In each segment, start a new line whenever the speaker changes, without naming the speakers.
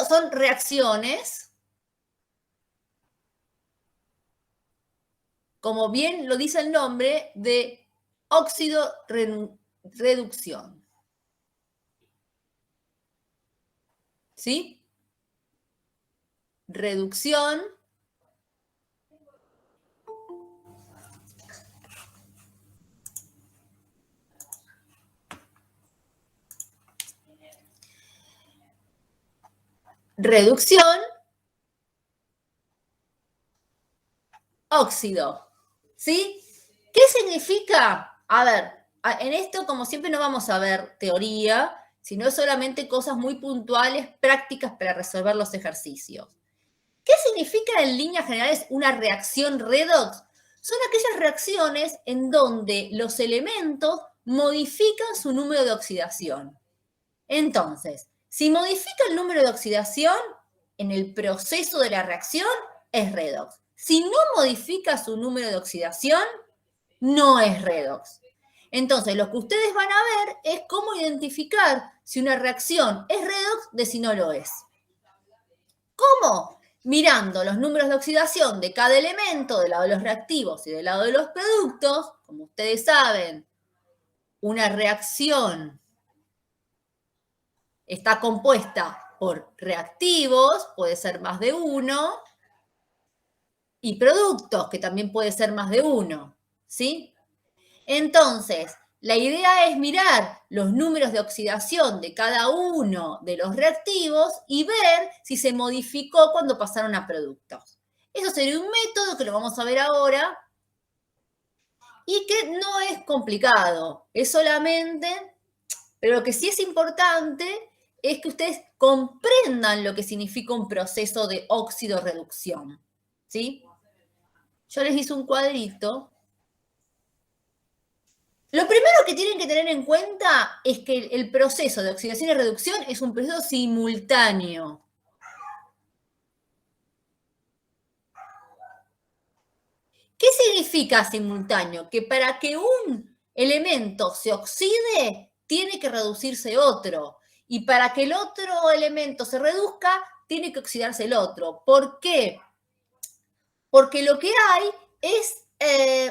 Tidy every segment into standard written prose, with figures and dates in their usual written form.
son reacciones, como bien lo dice el nombre, de óxido-reducción. ¿Sí? Reducción. Reducción. Óxido. ¿Sí? ¿Qué significa? A ver, en esto, como siempre, no vamos a ver teoría, sino solamente cosas muy puntuales, prácticas para resolver los ejercicios. ¿Qué significa en líneas generales una reacción redox? Son aquellas reacciones en donde los elementos modifican su número de oxidación. Entonces, si modifica el número de oxidación en el proceso de la reacción, es redox. Si no modifica su número de oxidación, no es redox. Entonces, lo que ustedes van a ver es cómo identificar si una reacción es redox de si no lo es. ¿Cómo? Mirando los números de oxidación de cada elemento del lado de los reactivos y del lado de los productos. Como ustedes saben, una reacción está compuesta por reactivos, puede ser más de uno, y productos, que también puede ser más de uno, ¿sí? Entonces, la idea es mirar los números de oxidación de cada uno de los reactivos y ver si se modificó cuando pasaron a productos. Eso sería un método que lo vamos a ver ahora y que no es complicado, es solamente, pero lo que sí es importante es que ustedes comprendan lo que significa un proceso de óxido-reducción, ¿sí? Yo les hice un cuadrito. Lo primero que tienen que tener en cuenta es que el proceso de oxidación y reducción es un proceso simultáneo. ¿Qué significa simultáneo? Que para que un elemento se oxide, tiene que reducirse otro. Y para que el otro elemento se reduzca, tiene que oxidarse el otro. ¿Por qué? Porque lo que hay es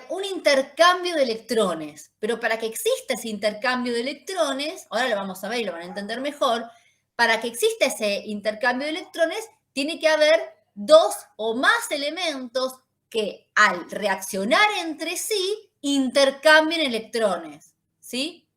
un intercambio de electrones. Pero para que exista ese intercambio de electrones, ahora lo vamos a ver y lo van a entender mejor, para que exista ese intercambio de electrones, tiene que haber dos o más elementos que al reaccionar entre sí intercambien electrones, ¿sí?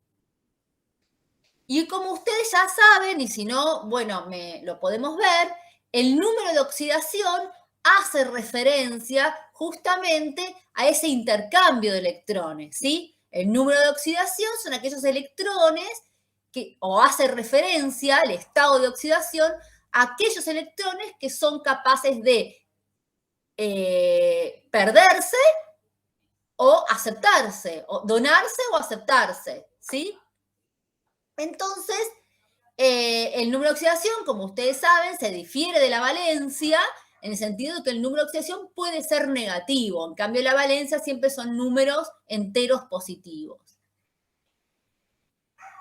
Y como ustedes ya saben, y si no, bueno, lo podemos ver, el número de oxidación hace referencia justamente a ese intercambio de electrones, ¿sí? El número de oxidación son aquellos electrones o hace referencia al estado de oxidación a aquellos electrones que son capaces de perderse o aceptarse, o donarse o aceptarse, ¿sí? Entonces, el número de oxidación, como ustedes saben, se difiere de la valencia en el sentido de que el número de oxidación puede ser negativo. En cambio, la valencia siempre son números enteros positivos.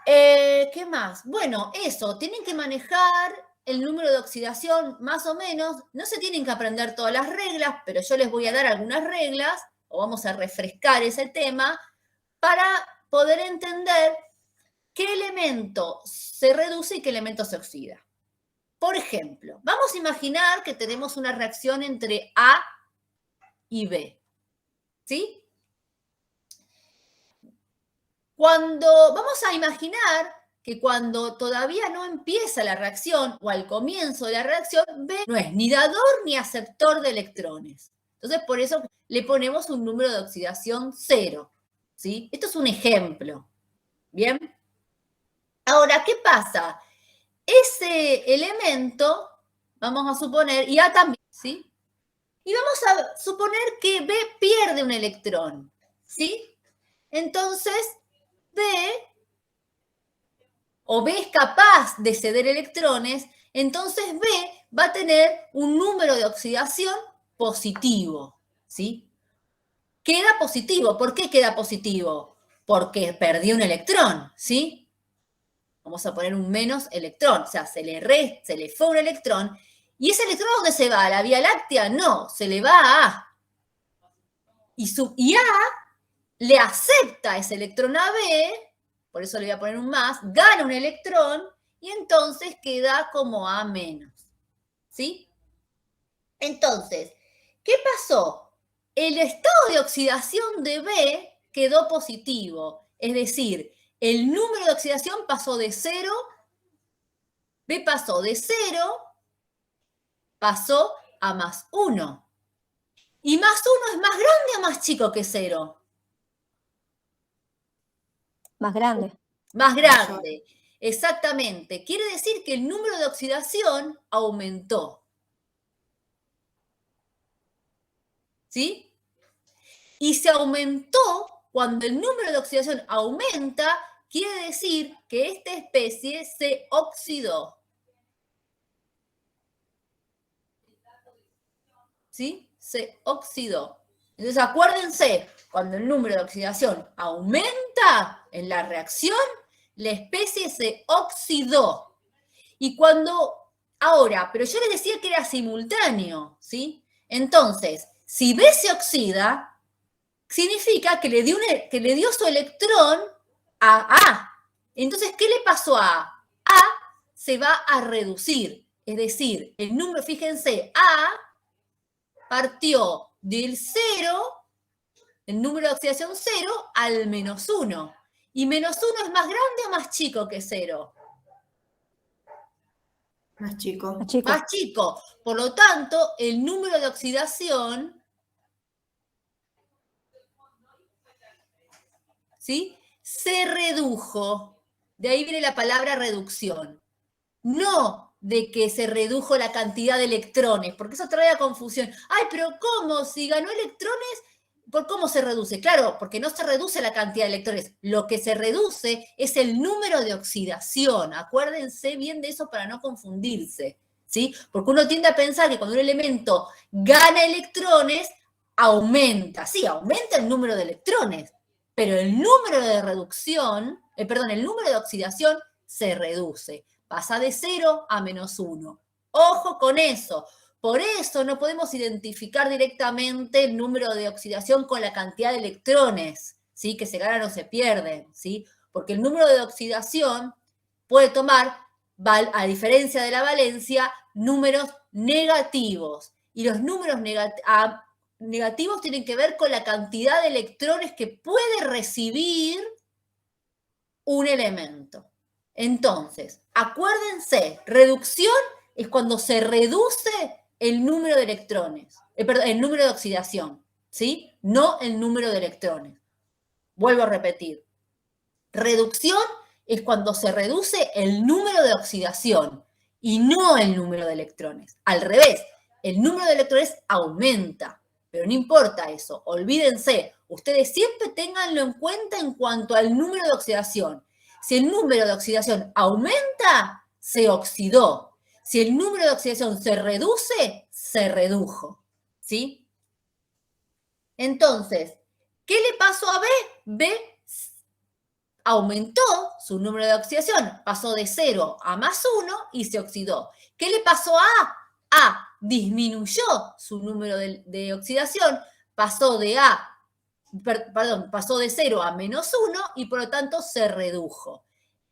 ¿Qué más? Bueno, eso, tienen que manejar el número de oxidación más o menos. No se tienen que aprender todas las reglas, pero yo les voy a dar algunas reglas, o vamos a refrescar ese tema, para poder entender qué elemento se reduce y qué elemento se oxida. Por ejemplo, vamos a imaginar que tenemos una reacción entre A y B, ¿sí? Vamos a imaginar que cuando todavía no empieza la reacción o al comienzo de la reacción, B no es ni dador ni aceptor de electrones. Entonces, por eso le ponemos un número de oxidación 0, ¿sí? Esto es un ejemplo, ¿bien? Ahora, ¿qué pasa? Ese elemento, vamos a suponer, y A también, ¿sí? Y vamos a suponer que B pierde un electrón, ¿sí? Entonces, B, o B es capaz de ceder electrones, entonces B va a tener un número de oxidación positivo, ¿sí? Queda positivo. ¿Por qué queda positivo? Porque perdió un electrón, ¿sí? Vamos a poner un menos electrón, o sea, se le fue un electrón. ¿Y ese electrón a dónde se va? ¿A la Vía Láctea? No, se le va a A. Y A le acepta ese electrón a B, por eso le voy a poner un más, gana un electrón y entonces queda como A menos. ¿Sí? Entonces, ¿qué pasó? El estado de oxidación de B quedó positivo, es decir, el número de oxidación pasó de 0, B pasó de 0, pasó a más 1. ¿Y más 1 es más grande o más chico que 0?
Más grande.
Más grande, exactamente. Quiere decir que el número de oxidación aumentó. ¿Sí? Y se aumentó, cuando el número de oxidación aumenta, quiere decir que esta especie se oxidó. ¿Sí? Se oxidó. Entonces acuérdense, cuando el número de oxidación aumenta en la reacción, la especie se oxidó. Y cuando, ahora, pero yo les decía que era simultáneo, ¿sí? Entonces, si B se oxida, significa que le dio su electrón a A. Entonces, ¿qué le pasó a A? A se va a reducir. Es decir, el número, fíjense, A partió del 0, el número de oxidación 0, al menos 1. ¿Y menos 1 es más grande o más chico que 0?
Más chico.
Más chico.
Más chico. Por lo tanto, el número de oxidación, ¿sí?, se redujo. De ahí viene la palabra reducción. No de que se redujo la cantidad de electrones, porque eso trae a confusión. Ay, pero ¿cómo? Si ganó electrones, ¿por cómo se reduce? Claro, porque no se reduce la cantidad de electrones. Lo que se reduce es el número de oxidación. Acuérdense bien de eso para no confundirse, ¿sí? Porque uno tiende a pensar que cuando un elemento gana electrones, aumenta. Sí, aumenta el número de electrones, pero el número de reducción, el número de oxidación se reduce. Pasa de 0 a menos 1. Ojo con eso. Por eso no podemos identificar directamente el número de oxidación con la cantidad de electrones, ¿sí?, que se ganan o se pierden, ¿sí? Porque el número de oxidación puede tomar, a diferencia de la valencia, números negativos. Y los números negativos tienen que ver con la cantidad de electrones que puede recibir un elemento. Entonces, acuérdense, reducción es cuando se reduce el número de electrones, perdón, el número de oxidación, ¿sí? No el número de electrones. Vuelvo a repetir. Reducción es cuando se reduce el número de oxidación y no el número de electrones. Al revés, el número de electrones aumenta, pero no importa eso. Olvídense, ustedes siempre ténganlo en cuenta en cuanto al número de oxidación. Si el número de oxidación aumenta, se oxidó. Si el número de oxidación se reduce, se redujo. ¿Sí? Entonces, ¿qué le pasó a B? B aumentó su número de oxidación, pasó de 0 a más 1 y se oxidó. ¿Qué le pasó a A? A disminuyó su número de oxidación, pasó de pasó de 0 a menos 1 y por lo tanto se redujo.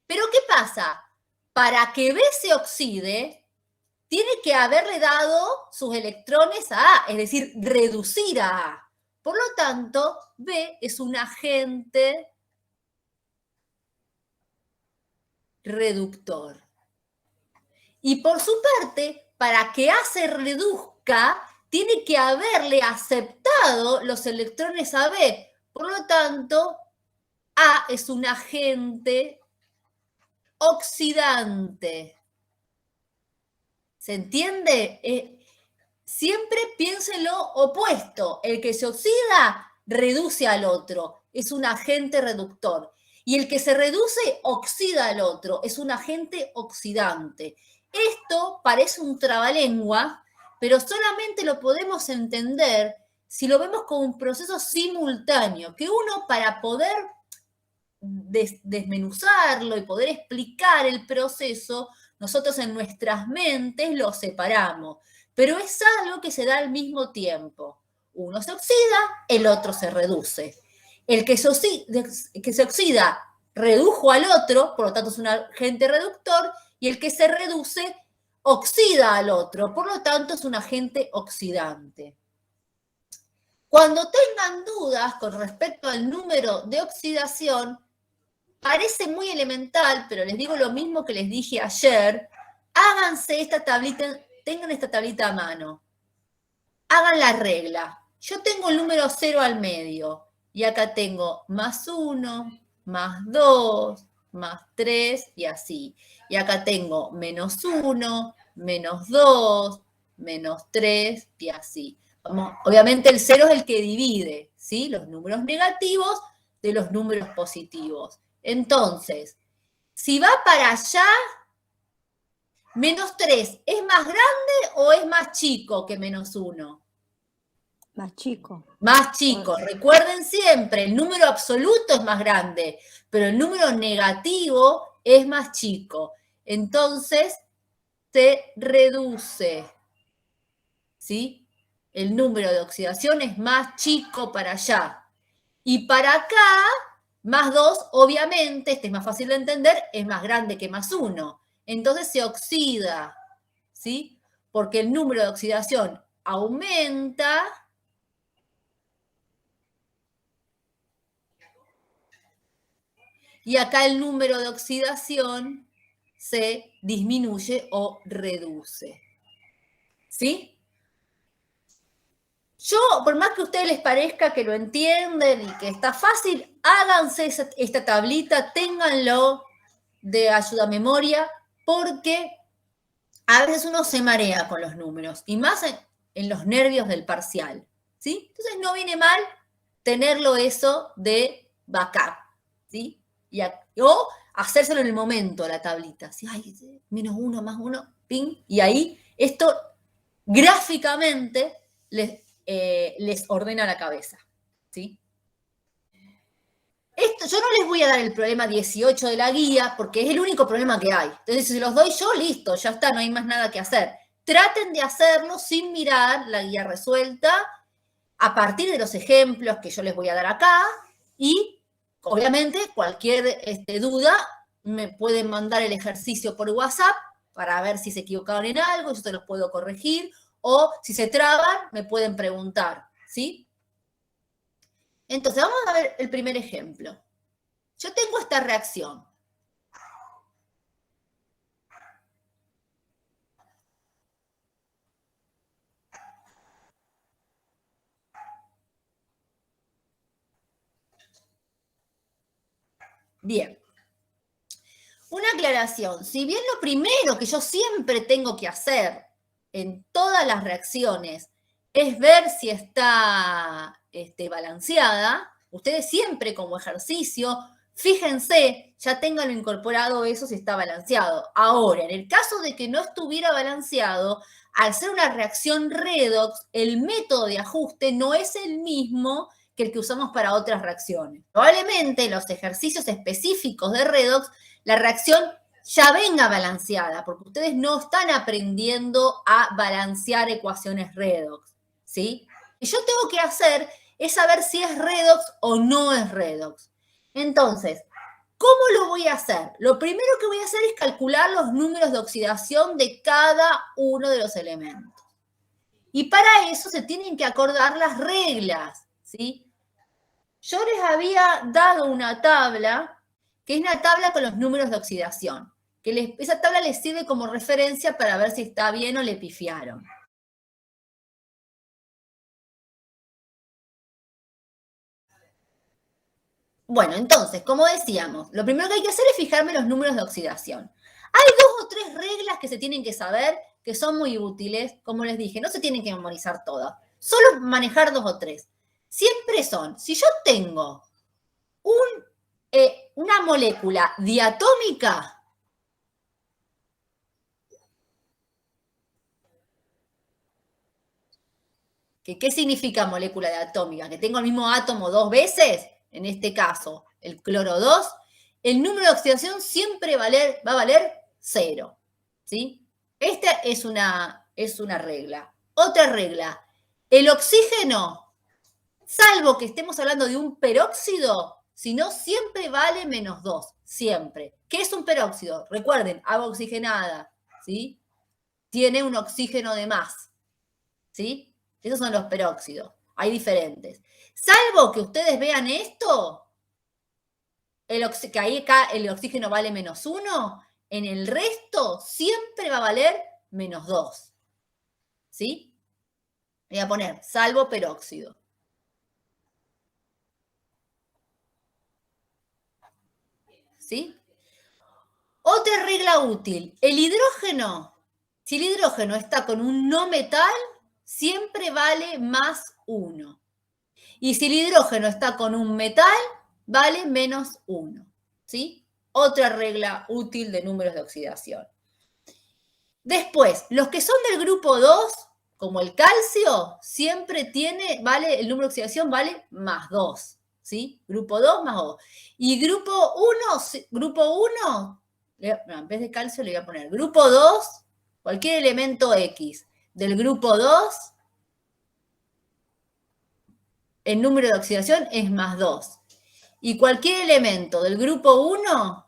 Pero ¿qué pasa? Para que B se oxide, tiene que haberle dado sus electrones a A, es decir, reducir a A. Por lo tanto, B es un agente reductor. Y por su parte, para que A se reduzca, tiene que haberle aceptado los electrones a B. Por lo tanto, A es un agente oxidante. ¿Se entiende? Siempre piensen lo opuesto. El que se oxida reduce al otro. Es un agente reductor. Y el que se reduce oxida al otro. Es un agente oxidante. Esto parece un trabalengua, pero solamente lo podemos entender si lo vemos como un proceso simultáneo, que uno, para poder desmenuzarlo y poder explicar el proceso, nosotros en nuestras mentes lo separamos, pero es algo que se da al mismo tiempo. Uno se oxida, el otro se reduce. El que se oxida redujo al otro, por lo tanto es un agente reductor, y el que se reduce oxida al otro, por lo tanto es un agente oxidante. Cuando tengan dudas con respecto al número de oxidación, parece muy elemental, pero les digo lo mismo que les dije ayer, háganse esta tablita, tengan esta tablita a mano, hagan la regla. Yo tengo el número 0 al medio, y acá tengo más 1, más 2, más 3, y así. Y acá tengo menos 1, menos 2, menos 3, y así. Obviamente el 0 es el que divide, ¿sí? Los números negativos de los números positivos. Entonces, si va para allá, menos 3, ¿es más grande o es más chico que menos 1?
Más chico.
Más chico. Recuerden siempre, el número absoluto es más grande, pero el número negativo es más chico. Entonces, se reduce, ¿sí? El número de oxidación es más chico para allá. Y para acá, más 2, obviamente, este es más fácil de entender, es más grande que más 1. Entonces se oxida, ¿sí? Porque el número de oxidación aumenta y acá el número de oxidación se disminuye o reduce. ¿Sí? Yo, por más que a ustedes les parezca que lo entienden y que está fácil, háganse esta tablita, ténganlo de ayuda a memoria, porque a veces uno se marea con los números, y más en los nervios del parcial, ¿sí? Entonces no viene mal tenerlo eso de backup, ¿sí? O hacérselo en el momento, la tablita, ¿sí? Ay, menos 1, más 1, ping, y ahí esto gráficamente les ordena la cabeza, ¿sí? Yo no les voy a dar el problema 18 de la guía porque es el único problema que hay. Entonces, si se los doy yo, listo, ya está, no hay más nada que hacer. Traten de hacerlo sin mirar la guía resuelta a partir de los ejemplos que yo les voy a dar acá y, obviamente, cualquier duda me pueden mandar el ejercicio por WhatsApp para ver si se equivocaron en algo, yo se los puedo corregir, o si se traban, me pueden preguntar, ¿sí? Entonces, vamos a ver el primer ejemplo. Yo tengo esta reacción. Bien. Una aclaración. Si bien lo primero que yo siempre tengo que hacer en todas las reacciones es ver si está balanceada, ustedes siempre como ejercicio, fíjense, ya tengan incorporado eso si está balanceado. Ahora, en el caso de que no estuviera balanceado, al ser una reacción redox, el método de ajuste no es el mismo que el que usamos para otras reacciones. Probablemente los ejercicios específicos de redox, la reacción ya venga balanceada, porque ustedes no están aprendiendo a balancear ecuaciones redox, ¿sí? Y yo tengo que hacer es saber si es redox o no es redox. Entonces, ¿cómo lo voy a hacer? Lo primero que voy a hacer es calcular los números de oxidación de cada uno de los elementos. Y para eso se tienen que acordar las reglas, ¿sí? Yo les había dado una tabla, que es una tabla con los números de oxidación, que esa tabla les sirve como referencia para ver si está bien o le pifiaron. Bueno, entonces, como decíamos, lo primero que hay que hacer es fijarme los números de oxidación. Hay 2 o 3 reglas que se tienen que saber, que son muy útiles, como les dije, no se tienen que memorizar todas, solo manejar 2 o 3. Siempre son, si yo tengo una molécula diatómica, ¿qué significa molécula diatómica? ¿Que tengo el mismo átomo 2 veces? En este caso, el cloro 2, el número de oxidación siempre va a valer 0, ¿sí? Esta es una regla. Otra regla, el oxígeno, salvo que estemos hablando de un peróxido, si no, siempre vale -2, siempre. ¿Qué es un peróxido? Recuerden, agua oxigenada, ¿sí? Tiene un oxígeno de más, ¿sí? Esos son los peróxidos, hay diferentes. Salvo que ustedes vean esto, que ahí acá el oxígeno vale -1, en el resto siempre va a valer -2, ¿sí? Voy a poner salvo peróxido. ¿Sí? Otra regla útil, el hidrógeno, si el hidrógeno está con un no metal, siempre vale +1. Y si el hidrógeno está con un metal, vale -1. ¿Sí? Otra regla útil de números de oxidación. Después, los que son del grupo 2, como el calcio, siempre el número de oxidación vale +2. ¿Sí? Grupo 2 +2. Y grupo 1, en vez de calcio le voy a poner grupo 2, cualquier elemento X del grupo 2, el número de oxidación es +2. Y cualquier elemento del grupo 1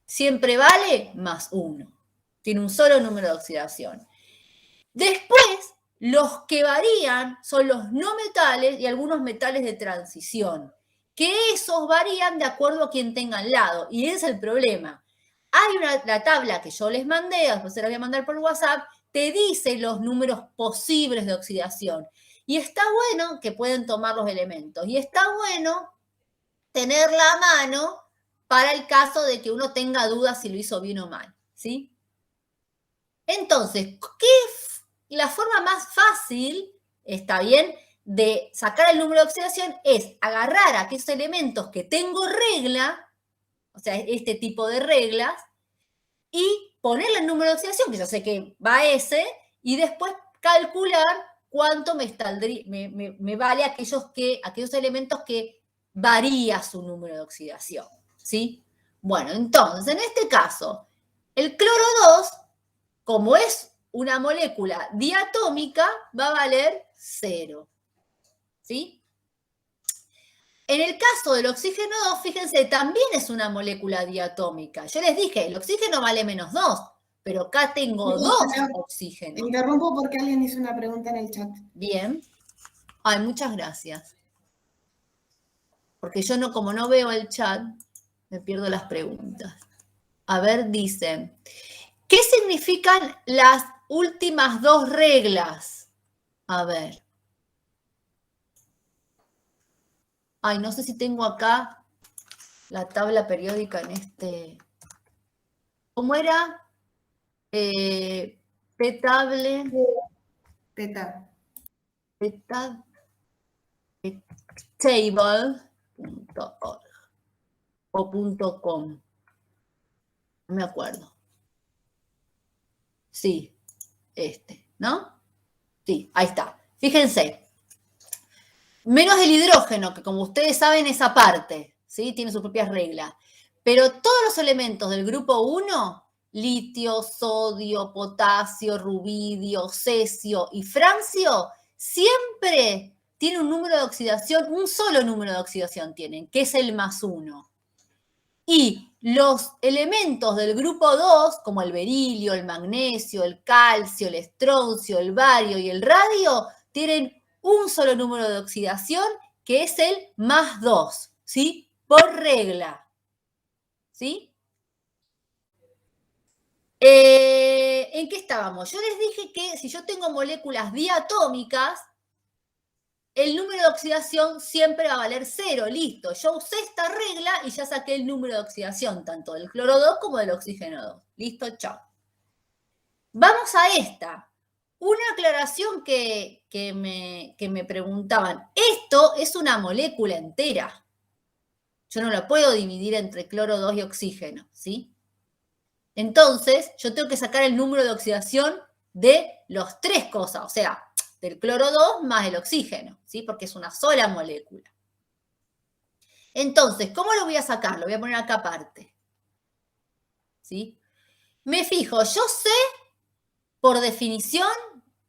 siempre vale +1. Tiene un solo número de oxidación. Después, los que varían son los no metales y algunos metales de transición, que esos varían de acuerdo a quien tenga al lado. Y ese es el problema. Hay la tabla que yo les mandé, después se la voy a mandar por WhatsApp, te dice los números posibles de oxidación. Y está bueno que pueden tomar los elementos. Y está bueno tenerla a mano para el caso de que uno tenga dudas si lo hizo bien o mal, ¿sí? Entonces, la forma más fácil, está bien, de sacar el número de oxidación es agarrar aquellos elementos que tengo regla, o sea, este tipo de reglas, y ponerle el número de oxidación, que yo sé que va a ese, y después calcular cuánto me vale aquellos elementos que varía su número de oxidación, ¿sí? Bueno, entonces, en este caso, el cloro 2, como es una molécula diatómica, va a valer 0, ¿sí? En el caso del oxígeno 2, fíjense, también es una molécula diatómica. Yo les dije, el oxígeno vale -2, pero acá tengo 2 oxígenos.
Interrumpo porque alguien hizo una pregunta en el chat.
Bien. Ay, muchas gracias. Porque yo como no veo el chat, me pierdo las preguntas. A ver, dice, ¿qué significan las últimas 2 reglas? A ver. Ay, no sé si tengo acá la tabla periódica en este. ¿Cómo era? Petable.
Peta.
Table.org o .com. No me acuerdo. Sí, ¿no? Sí, ahí está. Fíjense. Menos el hidrógeno, que como ustedes saben es aparte, ¿sí? Tiene sus propias reglas. Pero todos los elementos del grupo 1, litio, sodio, potasio, rubidio, cesio y francio, siempre tienen un número de oxidación, un solo número de oxidación tienen, que es el +1. Y los elementos del grupo 2, como el berilio, el magnesio, el calcio, el estroncio, el bario y el radio, tienen un solo número de oxidación, que es el +2, ¿sí? Por regla. ¿Sí? ¿En qué estábamos? Yo les dije que si yo tengo moléculas diatómicas, el número de oxidación siempre va a valer 0, listo. Yo usé esta regla y ya saqué el número de oxidación, tanto del cloro 2 como del oxígeno 2. Listo, chao. Vamos a esta. Una aclaración que me preguntaban. Esto es una molécula entera. Yo no la puedo dividir entre cloro 2 y oxígeno, ¿sí? Entonces, yo tengo que sacar el número de oxidación de las 3 cosas. O sea, del cloro 2 más el oxígeno, ¿sí? Porque es una sola molécula. Entonces, ¿cómo lo voy a sacar? Lo voy a poner acá aparte. ¿Sí? Me fijo, yo sé, por definición,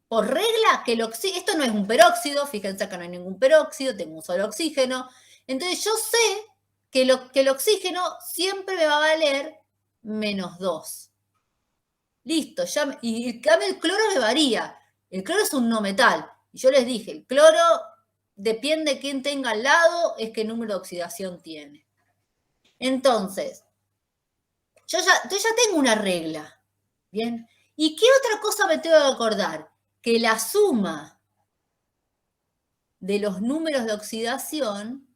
por regla, que el oxígeno, esto no es un peróxido, fíjense acá no hay ningún peróxido, tengo un solo oxígeno. Entonces yo sé que el oxígeno siempre me va a valer -2. Listo, y en cambio el cloro me varía. El cloro es un no metal. Y yo les dije, el cloro depende de quién tenga al lado, es qué número de oxidación tiene. Entonces, yo ya tengo una regla. ¿Bien? ¿Y qué otra cosa me tengo que acordar? Que la suma de los números de oxidación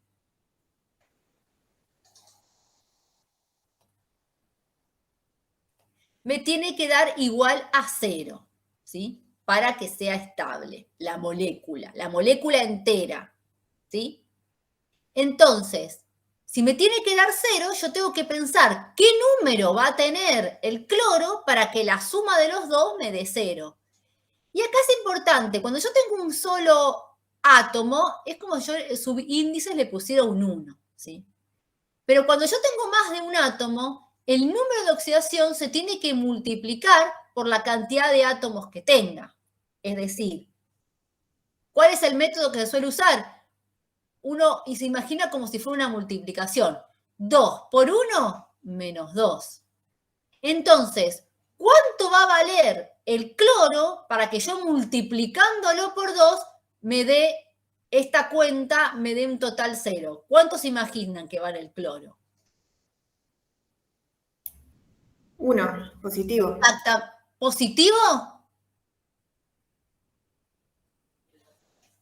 me tiene que dar igual a 0, ¿sí? Para que sea estable la molécula entera, ¿sí? Entonces, si me tiene que dar 0, yo tengo que pensar qué número va a tener el cloro para que la suma de los dos me dé 0. Y acá es importante, cuando yo tengo un solo átomo, es como yo subíndices le pusiera un 1, ¿sí? Pero cuando yo tengo más de un átomo, el número de oxidación se tiene que multiplicar por la cantidad de átomos que tenga. Es decir, ¿cuál es el método que se suele usar? Uno, y se imagina como si fuera una multiplicación. 2 por 1, -2. Entonces, ¿cuánto va a valer el cloro para que yo multiplicándolo por 2 me dé esta cuenta, me dé un total 0? ¿Cuánto se imaginan que vale el cloro?
1, positivo.
¿Positivo?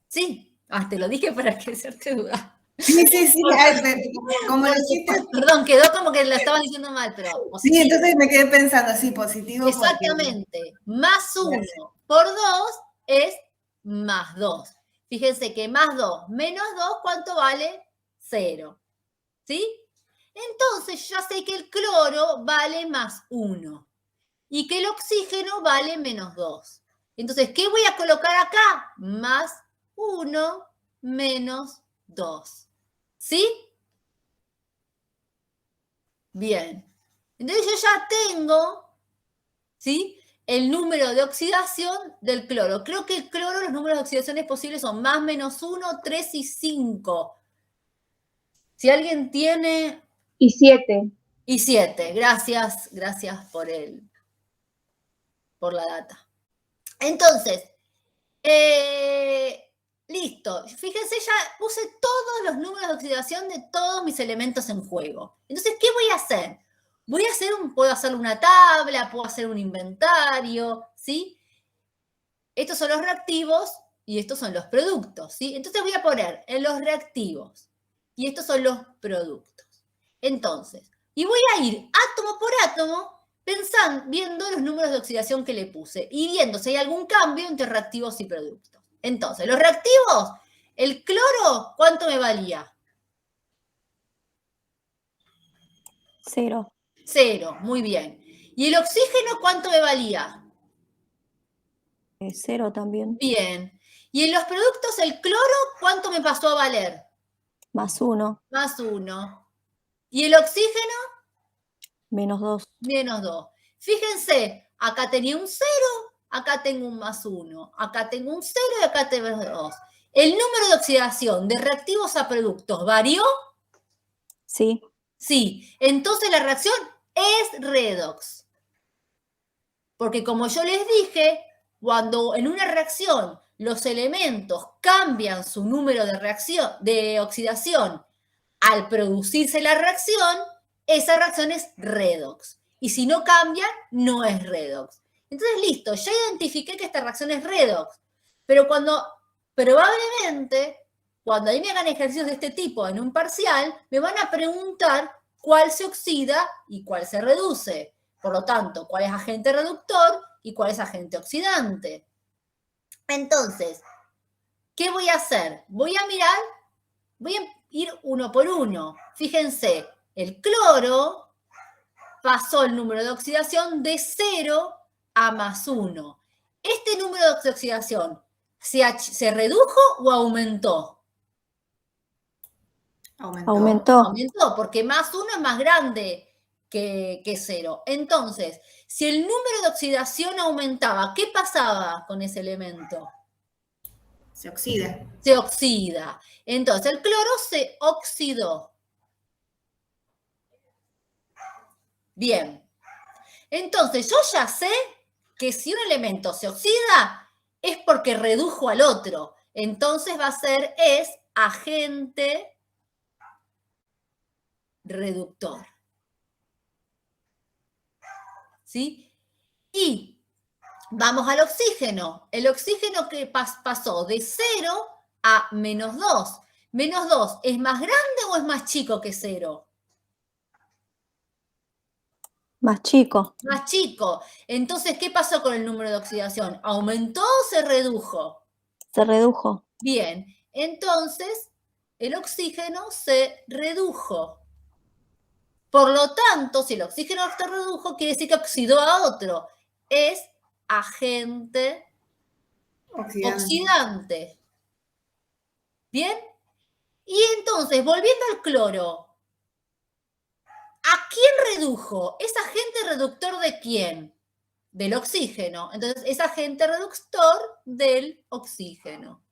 Sí. Te lo dije para que hacerte dudar.
Sí, como lo hiciste.
Perdón, quedó como que lo estaban diciendo mal, pero positivo.
Sí, entonces me quedé pensando, sí, positivo.
Exactamente. Más 1 por 2 es +2. Fíjense que +2 menos 2, ¿cuánto vale? 0. ¿Sí? Entonces ya sé que el cloro vale +1 y que el oxígeno vale -2. Entonces, ¿qué voy a colocar acá? +1 menos 2. ¿Sí? Bien. Entonces yo ya tengo, ¿sí?, el número de oxidación del cloro. Creo que el cloro, los números de oxidaciones posibles son +, -1, 3 y 5. Si alguien tiene...
Y 7.
Y 7. Gracias por la data. Entonces, listo. Fíjense, ya puse todos los números de oxidación de todos mis elementos en juego. Entonces, ¿qué voy a hacer? Puedo hacer una tabla, puedo hacer un inventario, ¿sí? Estos son los reactivos y estos son los productos, ¿sí? Entonces voy a poner en los reactivos y estos son los productos. Entonces, y voy a ir átomo por átomo viendo los números de oxidación que le puse y viendo si hay algún cambio entre reactivos y productos. Entonces, los reactivos, el cloro, ¿cuánto me valía?
0.
0, muy bien. ¿Y el oxígeno cuánto me valía?
0 también.
Bien. ¿Y en los productos el cloro cuánto me pasó a valer?
+1.
+1. ¿Y el oxígeno?
-2.
-2. Fíjense, acá tenía un 0, acá tengo un +1, acá tengo un 0 y acá tengo 2. ¿El número de oxidación de reactivos a productos varió?
Sí.
Sí. Entonces la reacción es redox. Porque como yo les dije, cuando en una reacción los elementos cambian su número de oxidación al producirse la reacción, esa reacción es redox. Y si no cambia, no es redox. Entonces, listo, ya identifiqué que esta reacción es redox. Pero probablemente, cuando a mí me hagan ejercicios de este tipo en un parcial, me van a preguntar cuál se oxida y cuál se reduce. Por lo tanto, cuál es agente reductor y cuál es agente oxidante. Entonces, ¿qué voy a hacer? Voy a ir uno por uno. Fíjense, el cloro pasó el número de oxidación de 0 a +1. Este número de oxidación ¿Se redujo o aumentó?
Aumentó.
Aumentó, porque más 1 es más grande que 0. Entonces, si el número de oxidación aumentaba, ¿qué pasaba con ese elemento?
Se oxida.
Se oxida. Entonces, el cloro se oxidó. Bien. Entonces, yo ya sé que si un elemento se oxida es porque redujo al otro. Entonces va a ser, es agente reductor. ¿Sí? Y vamos al oxígeno. El oxígeno que pasó de 0 a -2. -2, ¿es más grande o es más chico que 0?
Más chico.
Más chico. Entonces, ¿qué pasó con el número de oxidación? ¿Aumentó o se redujo?
Se redujo.
Bien, entonces el oxígeno se redujo. Por lo tanto, si el oxígeno se redujo, quiere decir que oxidó a otro. Es agente oxidante. ¿Bien? Y entonces, volviendo al cloro, ¿a quién redujo? ¿Es agente reductor de quién? Del oxígeno. Entonces, es agente reductor del oxígeno.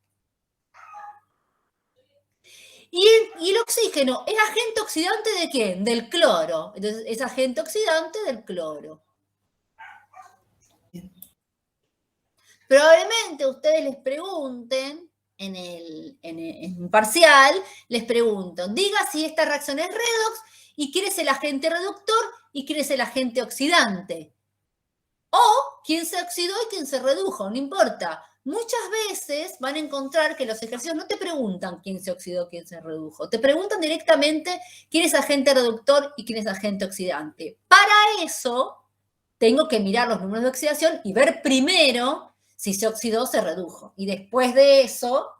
Y el oxígeno es agente oxidante de quién? Del cloro. Entonces, es agente oxidante del cloro. Probablemente ustedes les pregunten, en un parcial, les pregunto, diga si esta reacción es redox y quién es el agente reductor y quién es el agente oxidante. O quién se oxidó y quién se redujo, no importa. Muchas veces van a encontrar que los ejercicios no te preguntan quién se oxidó, quién se redujo. Te preguntan directamente quién es agente reductor y quién es agente oxidante. Para eso, tengo que mirar los números de oxidación y ver primero si se oxidó o se redujo. Y después de eso,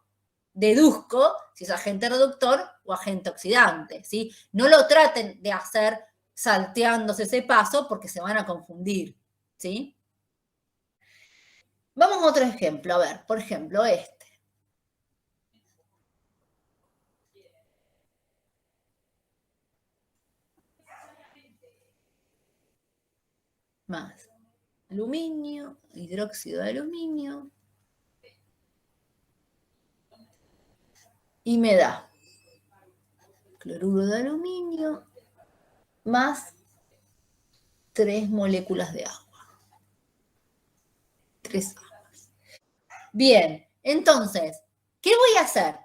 deduzco si es agente reductor o agente oxidante. ¿Sí? No lo traten de hacer salteándose ese paso porque se van a confundir. ¿Sí? Vamos a otro ejemplo. A ver, por ejemplo, este. Más aluminio, hidróxido de aluminio. Y me da cloruro de aluminio más 3 moléculas de agua. 3 aguas. Bien, entonces, ¿qué voy a hacer?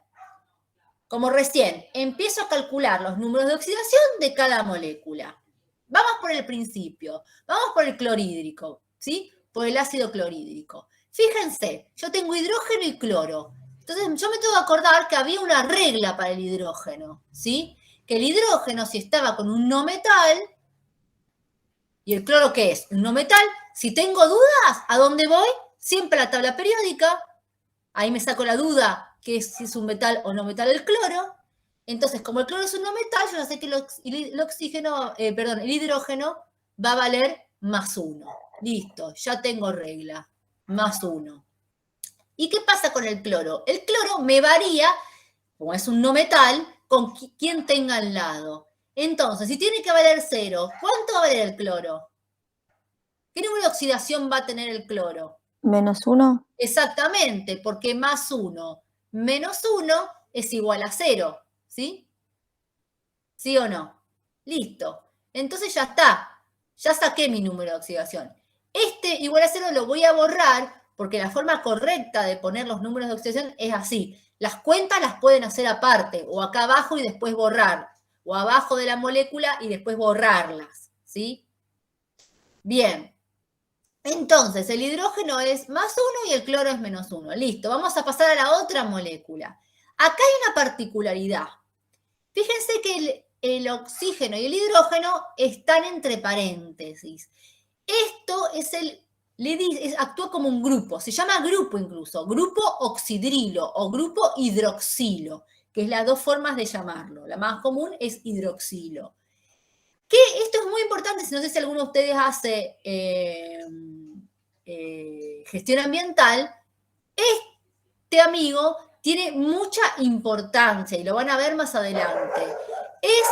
Como recién, empiezo a calcular los números de oxidación de cada molécula. Vamos por el principio, vamos por el clorhídrico, ¿sí? Por el ácido clorhídrico. Fíjense, yo tengo hidrógeno y cloro. Entonces, yo me tengo que acordar que había una regla para el hidrógeno, ¿sí? Que el hidrógeno, si estaba con un no metal, ¿y el cloro qué es? Un no metal. Si tengo dudas, ¿a dónde voy? Siempre a la tabla periódica. Ahí me saco la duda que si es un metal o no metal el cloro. Entonces, como el cloro es un no metal, yo ya sé que el hidrógeno va a valer +1. Listo, ya tengo regla. +1. ¿Y qué pasa con el cloro? El cloro me varía, como es un no metal, con quien tenga al lado. Entonces, si tiene que valer 0, ¿cuánto va a valer el cloro? ¿Qué número de oxidación va a tener el cloro?
-1.
Exactamente, porque +1 menos 1 es igual a 0, ¿sí? ¿Sí o no? Listo. Entonces ya está. Ya saqué mi número de oxidación. Este igual a 0 lo voy a borrar porque la forma correcta de poner los números de oxidación es así. Las cuentas las pueden hacer aparte, o acá abajo y después borrar, o abajo de la molécula y después borrarlas, ¿sí? Bien. Entonces, el hidrógeno es +1 y el cloro es -1. Listo, vamos a pasar a la otra molécula. Acá hay una particularidad. Fíjense que el oxígeno y el hidrógeno están entre paréntesis. Esto actúa como un grupo, se llama grupo incluso, grupo oxidrilo o grupo hidroxilo, que es las dos formas de llamarlo. La más común es hidroxilo. Esto es muy importante, no sé si alguno de ustedes hace gestión ambiental, este amigo tiene mucha importancia y lo van a ver más adelante. Es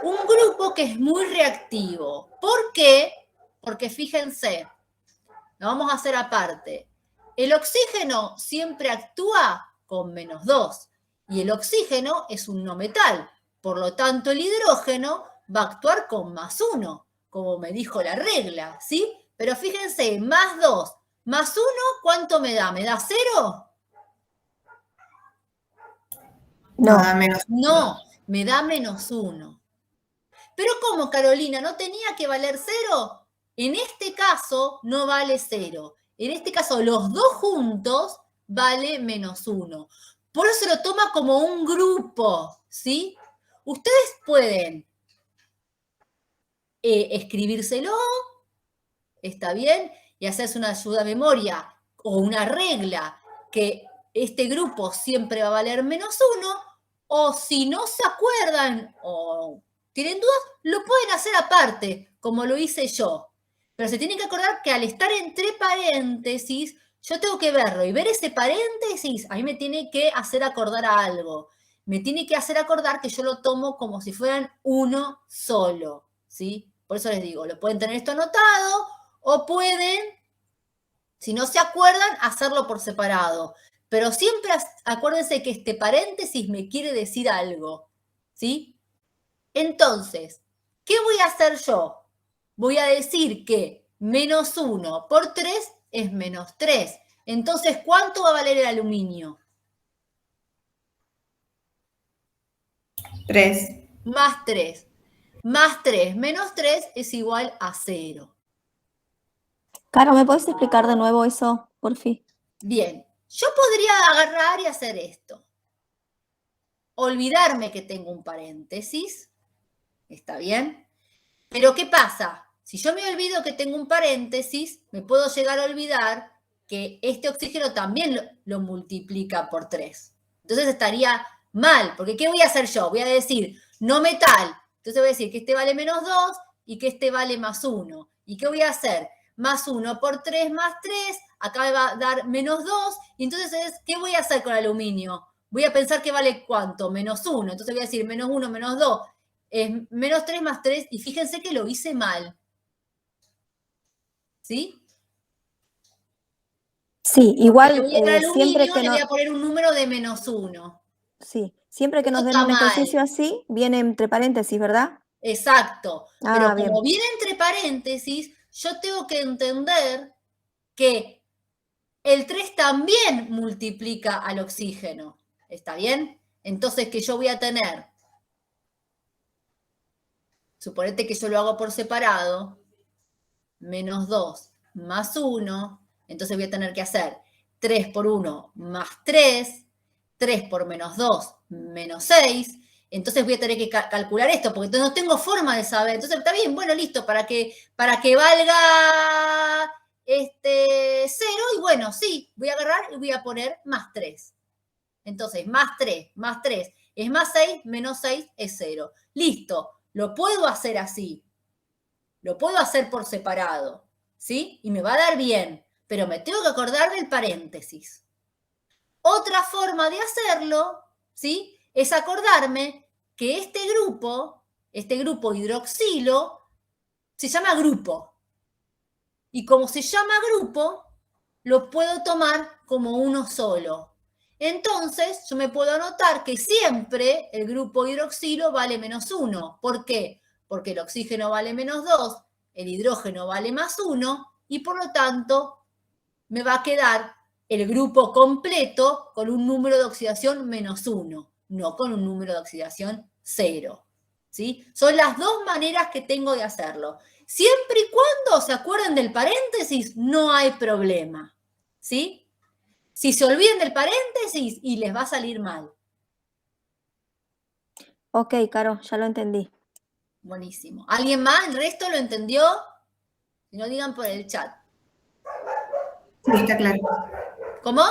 un grupo que es muy reactivo. ¿Por qué? Porque fíjense, lo vamos a hacer aparte. El oxígeno siempre actúa con -2 y el oxígeno es un no metal. Por lo tanto, el hidrógeno va a actuar con +1, como me dijo la regla, ¿sí? Pero fíjense, +2 más 1, ¿cuánto me da? ¿Me da 0?
No.
Nada menos.
No, me da -1. Pero ¿cómo, Carolina? ¿No tenía que valer 0? En este caso no vale 0. En este caso los dos juntos vale -1. Por eso lo toma como un grupo, ¿sí? Ustedes pueden escribírselo, ¿está bien? Y hacerse una ayuda a memoria o una regla que este grupo siempre va a valer -1, o si no se acuerdan o tienen dudas, lo pueden hacer aparte, como lo hice yo. Pero se tienen que acordar que al estar entre paréntesis, yo tengo que verlo y ver ese paréntesis, a mí me tiene que hacer acordar a algo. Me tiene que hacer acordar que yo lo tomo como si fueran uno solo, ¿sí? Por eso les digo, lo pueden tener esto anotado o pueden, si no se acuerdan, hacerlo por separado. Pero siempre acuérdense que este paréntesis me quiere decir algo, ¿sí? Entonces, ¿qué voy a hacer yo? Voy a decir que -1 por 3 es -3. Entonces, ¿cuánto va a valer el aluminio?
3.
Más 3. Más 3 menos 3 es igual a 0.
Caro, ¿me podés explicar de nuevo eso, por fin?
Bien, yo podría agarrar y hacer esto. Olvidarme que tengo un paréntesis. ¿Está bien? Pero ¿qué pasa? Si yo me olvido que tengo un paréntesis, me puedo llegar a olvidar que este oxígeno también lo multiplica por 3. Entonces estaría mal, porque ¿qué voy a hacer yo? Voy a decir no metal. Entonces voy a decir que este vale -2 y que este vale +1. ¿Y qué voy a hacer? +1 por 3 más 3, acá me va a dar -2. Y entonces, ¿qué voy a hacer con el aluminio? Voy a pensar que vale ¿cuánto? -1. Entonces voy a decir -1 menos 2 es -3 más 3, y fíjense que lo hice mal. ¿Sí?
Sí, igual
Voy a ir al
siempre
aluminio,
que
le voy
no,
a poner un número de -1.
sí, siempre que
Eso
nos den
está
un ejercicio
mal.
así, viene entre paréntesis, ¿verdad?
Exacto. Pero
Ah,
como
bien.
viene entre paréntesis, yo tengo que entender que el 3 también multiplica al oxígeno. ¿Está bien? Entonces, que yo voy a tener, suponete que yo lo hago por separado, -2 más 1, entonces voy a tener que hacer 3 por 1 más 3, 3 por -2 -6, entonces voy a tener que calcular esto, porque entonces no tengo forma de saber. Entonces, está bien, bueno, listo, para que valga 0, y bueno, sí, voy a agarrar y voy a poner más 3. Entonces, más 3 es más 6, -6 es 0. Listo, lo puedo hacer así. Lo puedo hacer por separado, ¿sí? Y me va a dar bien, pero me tengo que acordar del paréntesis. Otra forma de hacerlo, ¿sí? Es acordarme que este grupo hidroxilo, se llama grupo. Y como se llama grupo, lo puedo tomar como uno solo. Entonces, yo me puedo anotar que siempre el grupo hidroxilo vale -1. ¿Por qué? Porque el oxígeno vale -2, el hidrógeno vale +1, y por lo tanto me va a quedar el grupo completo con un número de oxidación -1, no con un número de oxidación 0. ¿Sí? Son las dos maneras que tengo de hacerlo. Siempre y cuando se acuerden del paréntesis, no hay problema. ¿Sí? Si se olviden del paréntesis, y les va a salir mal.
Ok, Caro, ya lo entendí.
Buenísimo. ¿Alguien más? ¿El resto lo entendió? Si no, digan por el chat.
Sí, está claro.
¿Cómo?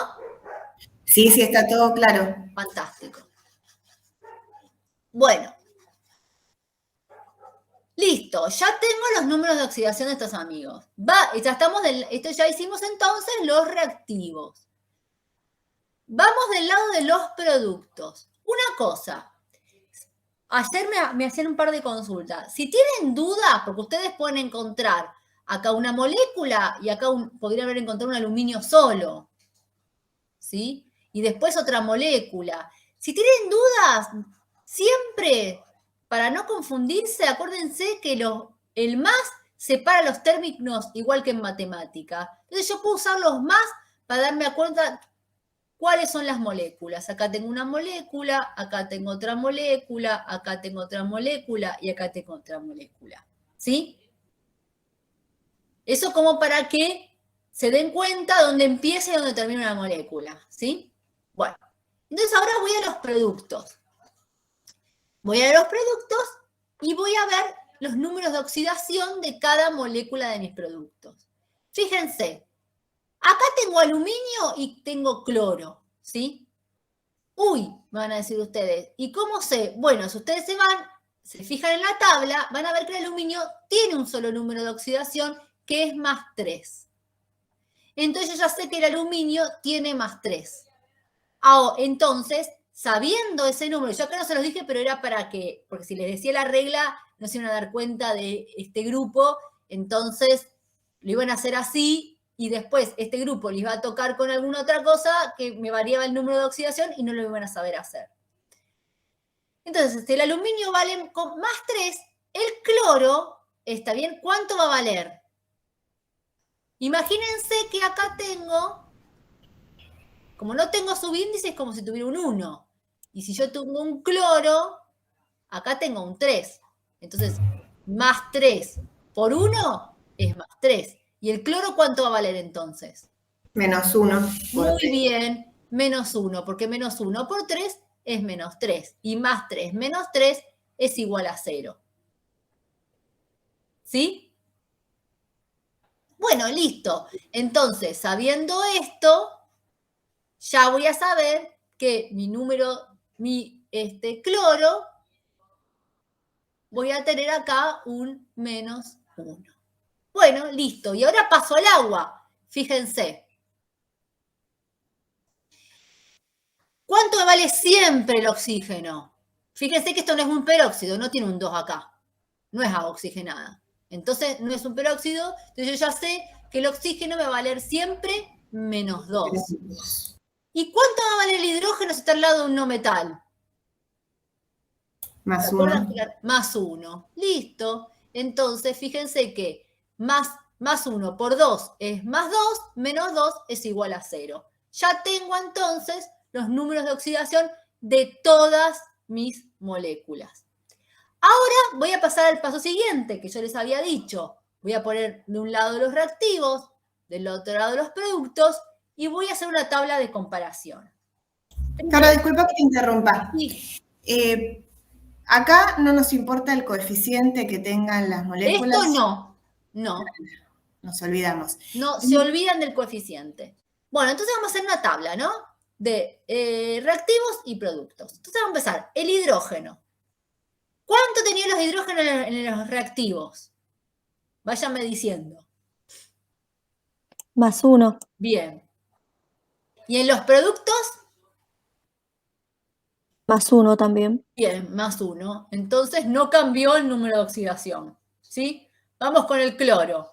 Sí, sí, está todo claro.
Fantástico. Bueno. Listo, ya tengo los números de oxidación de estos amigos. Esto ya hicimos entonces los reactivos. Vamos del lado de los productos. Una cosa, ayer me hacían un par de consultas. Si tienen dudas, porque ustedes pueden encontrar acá una molécula y acá podrían haber encontrado un aluminio solo, ¿sí? Y después otra molécula. Si tienen dudas, siempre, para no confundirse, acuérdense que el más separa los términos igual que en matemática. Entonces yo puedo usar los más para darme cuenta cuáles son las moléculas. Acá tengo una molécula, acá tengo otra molécula, acá tengo otra molécula y acá tengo otra molécula. ¿Sí? Eso como para que se den cuenta dónde empieza y dónde termina una molécula. ¿Sí? Bueno, entonces ahora voy a los productos. Voy a los productos y voy a ver los números de oxidación de cada molécula de mis productos. Fíjense, acá tengo aluminio y tengo cloro, ¿sí? Uy, me van a decir ustedes, ¿y cómo sé? Bueno, si ustedes se fijan en la tabla, van a ver que el aluminio tiene un solo número de oxidación, que es +3. Entonces yo ya sé que el aluminio tiene +3. Entonces, sabiendo ese número, yo acá no se los dije, pero era para que, porque si les decía la regla, no se iban a dar cuenta de este grupo, entonces lo iban a hacer así, y después este grupo les iba a tocar con alguna otra cosa que me variaba el número de oxidación y no lo iban a saber hacer. Entonces, el aluminio vale con +3, el cloro, ¿está bien? ¿Cuánto va a valer? Imagínense que acá tengo, como no tengo subíndice, es como si tuviera un 1. Y si yo tengo un cloro, acá tengo un 3. Entonces, +3 por 1 es +3. ¿Y el cloro cuánto va a valer entonces?
-1.
Muy bien, -1, porque -1 por 3 es -3. Y +3 menos 3 es igual a 0. ¿Sí? Bueno, listo. Entonces, sabiendo esto, ya voy a saber que mi cloro, voy a tener acá un -1. Bueno, listo. Y ahora paso al agua. Fíjense. ¿Cuánto me vale siempre el oxígeno? Fíjense que esto no es un peróxido, no tiene un 2 acá. No es agua oxigenada. Entonces, no es un peróxido. Entonces, yo ya sé que el oxígeno me va a valer siempre -2. ¿Y cuánto va a valer el hidrógeno si está al lado de un no metal?
+1.
+1. Listo. Entonces, fíjense que +1 por 2 es +2, -2 es igual a 0. Ya tengo entonces los números de oxidación de todas mis moléculas. Ahora voy a pasar al paso siguiente, que yo les había dicho. Voy a poner de un lado los reactivos, del otro lado los productos, y voy a hacer una tabla de comparación.
Caro, disculpa que te interrumpa.
Sí.
Acá no nos importa el coeficiente que tengan las moléculas.
Esto no.
Nos olvidamos.
No, se olvidan del coeficiente. Bueno, entonces vamos a hacer una tabla, ¿no? De reactivos y productos. Entonces vamos a empezar. El hidrógeno. ¿Cuánto tenían los hidrógenos en los reactivos? Váyanme diciendo.
+1.
Bien. ¿Y en los productos?
+1 también.
Bien, +1. Entonces no cambió el número de oxidación. ¿Sí? Vamos con el cloro.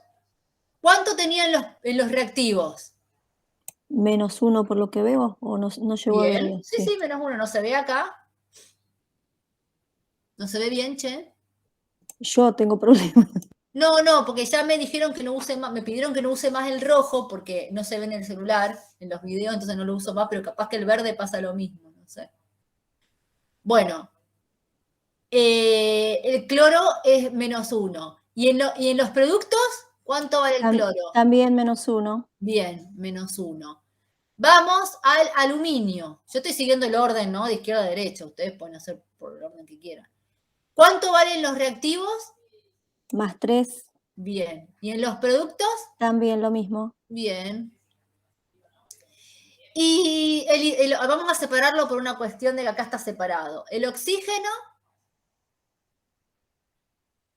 ¿Cuánto tenían en los reactivos?
-1 por lo que veo, o no llegó a ver
Bien.
bien.
Sí, -1. No se ve acá. No se ve bien, che.
Yo tengo problemas.
No, porque ya me dijeron que no use más, me pidieron que no use más el rojo porque no se ve en el celular, en los videos, entonces no lo uso más, pero capaz que el verde pasa lo mismo, no sé. Bueno, el cloro es -1. ¿Y en los productos, cuánto vale el cloro?
También -1.
Bien, -1. Vamos al aluminio. Yo estoy siguiendo el orden, ¿no? De izquierda a derecha. Ustedes pueden hacer por el orden que quieran. ¿Cuánto valen los reactivos?
+3.
Bien. ¿Y en los productos?
También lo mismo.
Bien. Y vamos a separarlo por una cuestión de que acá está separado. El oxígeno,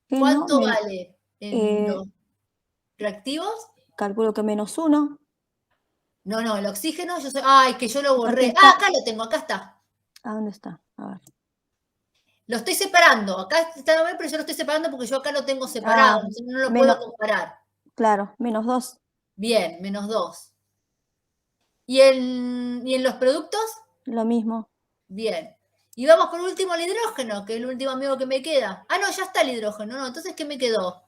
¿cuánto vale en los reactivos?
Calculo que -1.
No, el oxígeno, yo sé. Ay, que yo lo borré.
Porque está-
Acá lo tengo, acá está.
¿A dónde está? A ver.
Lo estoy separando. Acá está mal, pero yo lo estoy separando porque yo acá lo tengo separado. Entonces no lo puedo comparar.
Claro, -2.
Bien, -2. ¿Y en los productos?
Lo mismo.
Bien. Y vamos por último al hidrógeno, que es el último amigo que me queda. Ah, no, ya está el hidrógeno. No, entonces, ¿qué me quedó?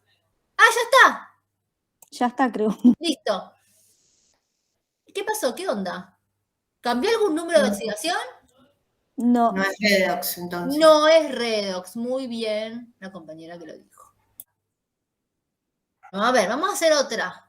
Ah, ya está.
Ya está, creo.
Listo. ¿Qué pasó? ¿Qué onda? ¿Cambió algún número de oxidación?
No.
No es redox, entonces.
No es redox. Muy bien, la compañera que lo dijo. A ver, vamos a hacer otra.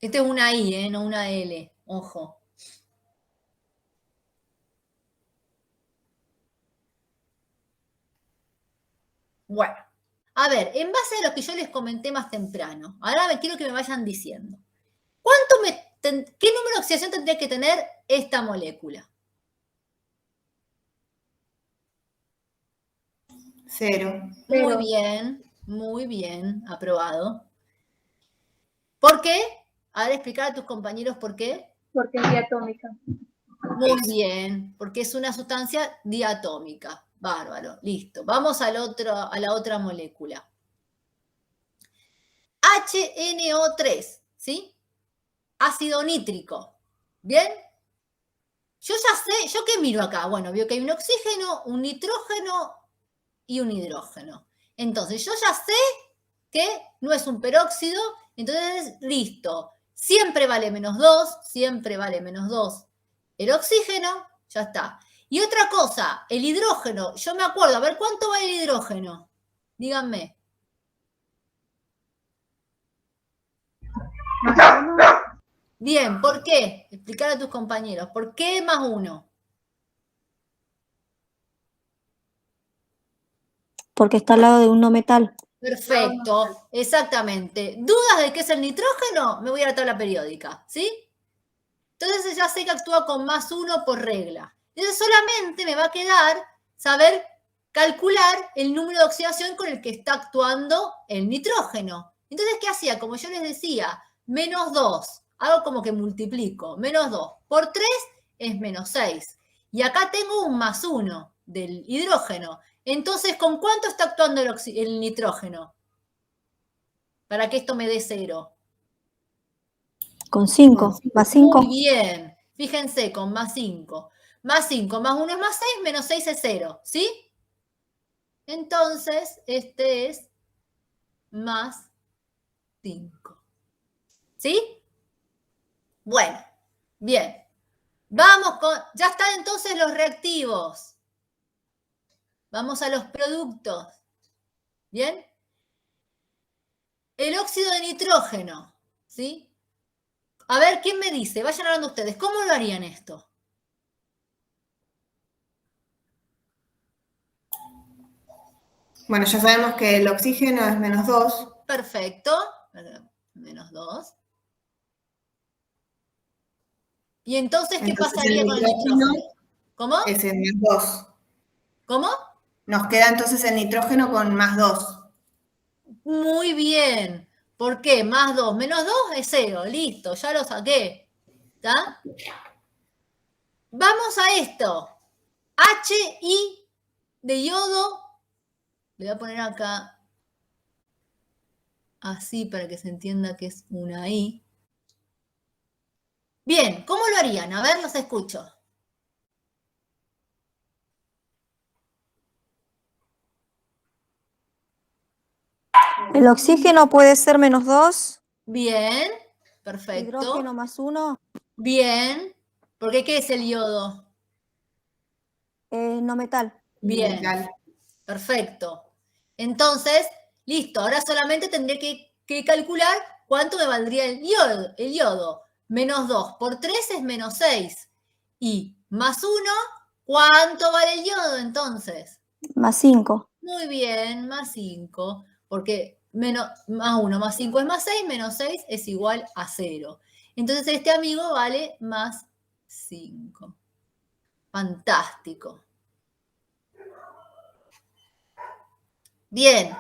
Esta es una I, no una L. Ojo. Bueno. A ver, en base a lo que yo les comenté más temprano, ahora quiero que me vayan diciendo. ¿Qué número de oxidación tendría que tener esta molécula?
0.
Muy bien, aprobado. ¿Por qué? Ahora explicar a tus compañeros por qué.
Porque es diatómica.
Muy bien, porque es una sustancia diatómica. Bárbaro, listo. Vamos a la otra molécula. HNO3, ¿sí? Ácido nítrico. ¿Bien? Yo ya sé, ¿yo qué miro acá? Bueno, veo que hay un oxígeno, un nitrógeno y un hidrógeno. Entonces, yo ya sé que no es un peróxido, entonces, listo. Siempre vale -2, siempre vale -2. El oxígeno, ya está. Y otra cosa, el hidrógeno, yo me acuerdo, a ver, ¿cuánto vale el hidrógeno? Díganme. Bien, ¿por qué? Explicar a tus compañeros. ¿Por qué +1?
Porque está al lado de un no metal.
Perfecto, exactamente. ¿Dudas de qué es el nitrógeno? Me voy a la tabla periódica, ¿sí? Entonces ya sé que actúa con +1 por regla. Entonces solamente me va a quedar saber calcular el número de oxidación con el que está actuando el nitrógeno. Entonces, ¿qué hacía? Como yo les decía, -2. Hago como que multiplico. -2 por 3 es -6. Y acá tengo un +1 del hidrógeno. Entonces, ¿con cuánto está actuando el nitrógeno? Para que esto me dé 0.
Con 5. +5.
Muy bien. Fíjense, con +5. +5 más 1 es +6, -6 es 0. ¿Sí? Entonces, este es +5. ¿Sí? Bueno, bien. Vamos con... Ya están entonces los reactivos. Vamos a los productos. ¿Bien? El óxido de nitrógeno. ¿Sí? A ver, ¿quién me dice? Vayan hablando ustedes. ¿Cómo lo harían esto?
Bueno, ya sabemos que el oxígeno es -2.
Perfecto. -2. ¿Y entonces qué
Entonces,
pasaría con el nitrógeno? ¿Cómo?
Es el +2.
¿Cómo?
Nos queda entonces el nitrógeno con +2.
Muy bien. ¿Por qué? +2. -2 es 0. Listo, ya lo saqué. ¿Está? Vamos a esto. HI de yodo. Le voy a poner acá así para que se entienda que es una I. Bien, ¿cómo lo harían? A ver, los escucho.
El oxígeno puede ser -2.
Bien, perfecto.
Hidrógeno +1.
Bien. ¿Por qué es el yodo?
No metal.
Bien,
Metal.
perfecto. Entonces, listo, ahora solamente tendré que calcular cuánto me valdría el yodo. -2 por 3 es -6. Y +1, ¿cuánto vale el yodo entonces?
+5.
Muy bien, más 5, porque más 1 más 5 es más 6, menos 6 es igual a 0. Entonces este amigo vale más 5. Fantástico. Bien.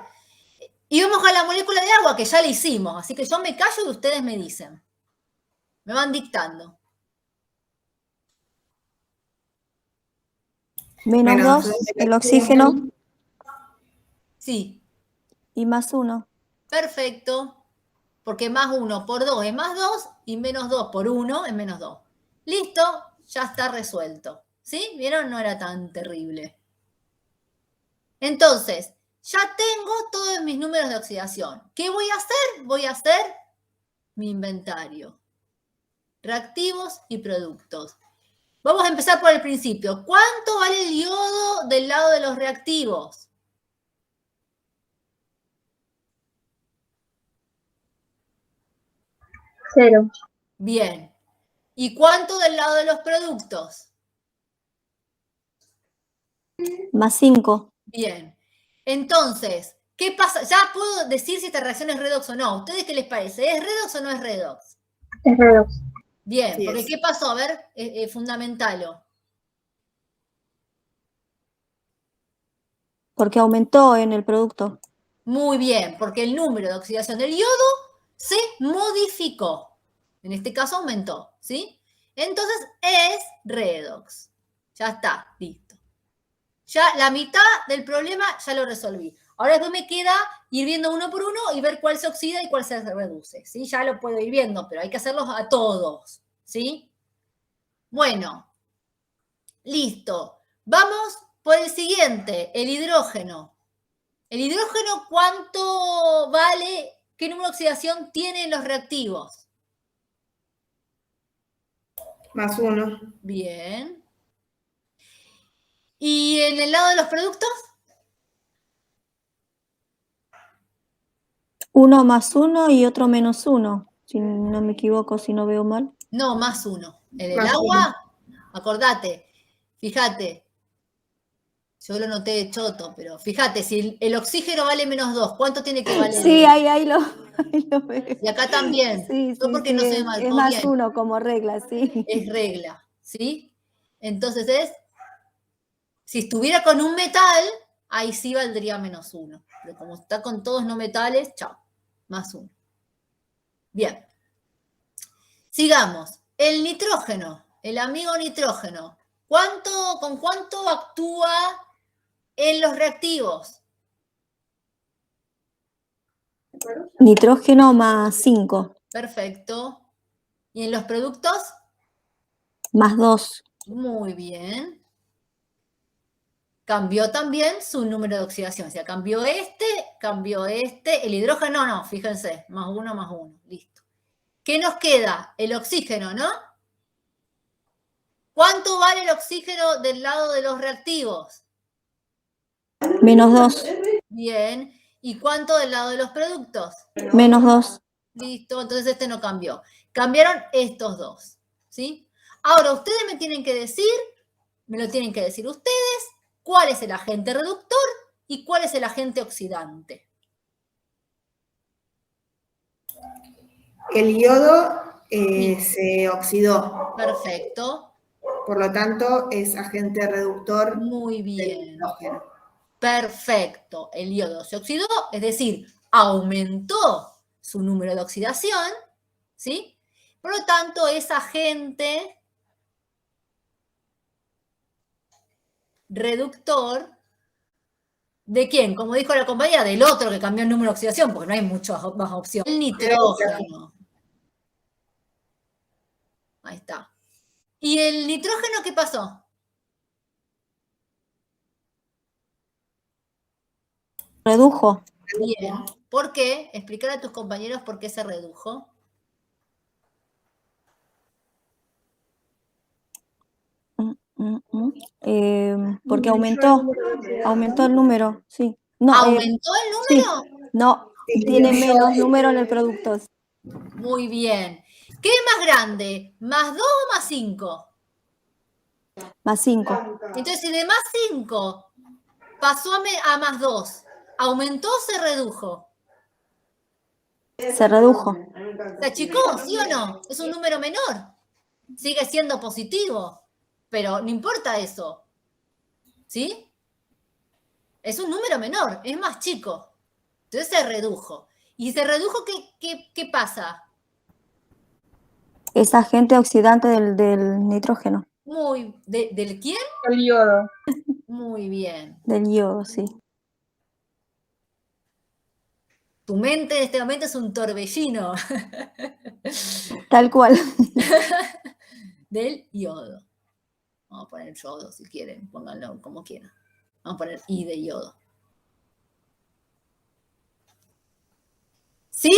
Y vamos a la molécula de agua, que ya la hicimos, así que yo me callo y ustedes me dicen. Me van dictando.
Menos 2, el oxígeno.
Sí.
Y más 1.
Perfecto. Porque más 1 por 2 es más 2 y menos 2 por 1 es menos 2. Listo, ya está resuelto. ¿Sí? ¿Vieron? No era tan terrible. Entonces, ya tengo todos mis números de oxidación. ¿Qué voy a hacer? Voy a hacer mi inventario. Reactivos y productos. Vamos a empezar por el principio. ¿Cuánto vale el yodo del lado de los reactivos?
0.
Bien. ¿Y cuánto del lado de los productos?
Más 5.
Bien. Entonces, ¿qué pasa? Ya puedo decir si esta reacción es redox o no. ¿A ustedes qué les parece? ¿Es redox o no es redox?
Es redox.
Bien,
Sí
porque
es.
¿qué pasó? A ver, fundamentalo.
Porque aumentó en el producto.
Muy bien, porque el número de oxidación del yodo se modificó. En este caso aumentó, ¿sí? Entonces es redox. Ya está, listo. Ya la mitad del problema ya lo resolví. Ahora después me queda ir viendo uno por uno y ver cuál se oxida y cuál se reduce, ¿sí? Ya lo puedo ir viendo, pero hay que hacerlos a todos, ¿sí? Bueno, listo. Vamos por el siguiente, el hidrógeno. ¿El hidrógeno cuánto vale? ¿Qué número de oxidación tienen los reactivos?
Más 1.
Bien. ¿Y en el lado de los productos?
1 más 1 y otro menos 1. Si no me equivoco, si no veo mal.
No, más 1. En el
Más
agua, acordate, fíjate, yo lo noté de choto, pero fíjate, si el oxígeno vale menos 2, ¿cuánto tiene que valer?
Sí, ahí lo veo.
Y acá también.
Sí,
No
sí,
porque
sí,
no se me
es
marcó
más
bien.
1 como regla, sí.
Es regla, ¿sí? Entonces si estuviera con un metal, ahí sí valdría menos 1. Pero como está con todos no metales, chao, más 1. Bien. Sigamos. El nitrógeno, el amigo nitrógeno. ¿Con cuánto actúa en los reactivos?
Nitrógeno más 5.
Perfecto. ¿Y en los productos?
Más 2.
Muy bien. Cambió también su número de oxidación. O sea, cambió este. El hidrógeno no, fíjense. Más 1, más 1. Listo. ¿Qué nos queda? El oxígeno, ¿no? ¿Cuánto vale el oxígeno del lado de los reactivos?
Menos 2.
Bien. ¿Y cuánto del lado de los productos?
Menos 2.
Listo, entonces este no cambió. Cambiaron estos dos, ¿sí? Ahora, ustedes me tienen que decir, me lo tienen que decir ustedes, cuál es el agente reductor y cuál es el agente oxidante.
El yodo se oxidó.
Perfecto.
Por lo tanto, es agente reductor
Muy
del
bien.
nitrógeno.
Perfecto. El yodo se oxidó, es decir, aumentó su número de oxidación, ¿sí? Por lo tanto, es agente reductor. ¿De quién? Como dijo la compañera, del otro que cambió el número de oxidación, porque no hay muchas más opciones. El nitrógeno. Ahí está. ¿Y el nitrógeno qué pasó?
Redujo.
Bien. ¿Por qué? Explicar a tus compañeros por qué se redujo.
Porque aumentó el número, sí. No,
¿Aumentó el
sí,
número?
no, tiene menos número en el producto.
Muy bien. ¿Qué es más grande? ¿Más 2 o más 5?
Más 5.
Entonces, si de más 5 pasó a más 2. ¿Aumentó o se redujo?
Se redujo.
¿Se achicó, sí o no? Es un número menor. Sigue siendo positivo, pero no importa eso. ¿Sí? Es un número menor, es más chico. Entonces se redujo. ¿Y se redujo qué pasa?
Es agente oxidante del nitrógeno,
¿Del quién?
El yodo.
Muy bien.
del yodo, sí.
Tu mente en este momento es un torbellino
Tal cual.
del yodo. Vamos a poner yodo si quieren, pónganlo como quieran. Vamos a poner I de yodo. ¿Sí?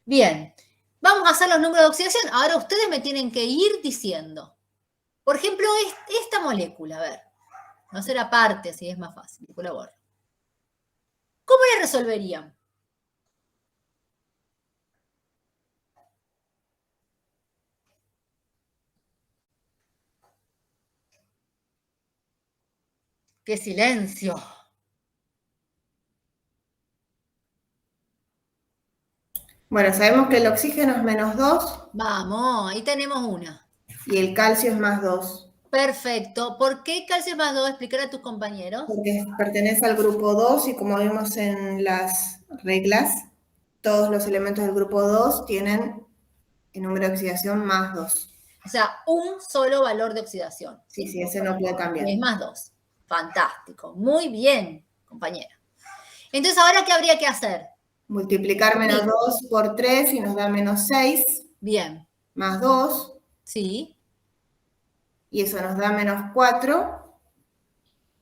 Bien. Vamos a hacer los números de oxidación. Ahora ustedes me tienen que ir diciendo. Por ejemplo, esta molécula, a ver. No será aparte, así es más fácil. ¿Cómo la resolverían? ¡Qué silencio!
Bueno, sabemos que el oxígeno es -2
Vamos, ahí tenemos una.
y el calcio es +2.
Perfecto. ¿Por qué calcio más 2? Explicar a tus compañeros.
Porque pertenece al grupo 2 y como vimos en las reglas, todos los elementos del grupo 2 tienen el número de oxidación +2.
O sea, un solo valor de oxidación.
Sí, sí, ese no puede cambiar.
Es más 2. Fantástico. Muy bien, compañera. Entonces, ¿ahora qué habría que hacer?
Multiplicar -2 por 3 y nos da -6,
Bien.
+2,
Sí.
y eso nos da -4.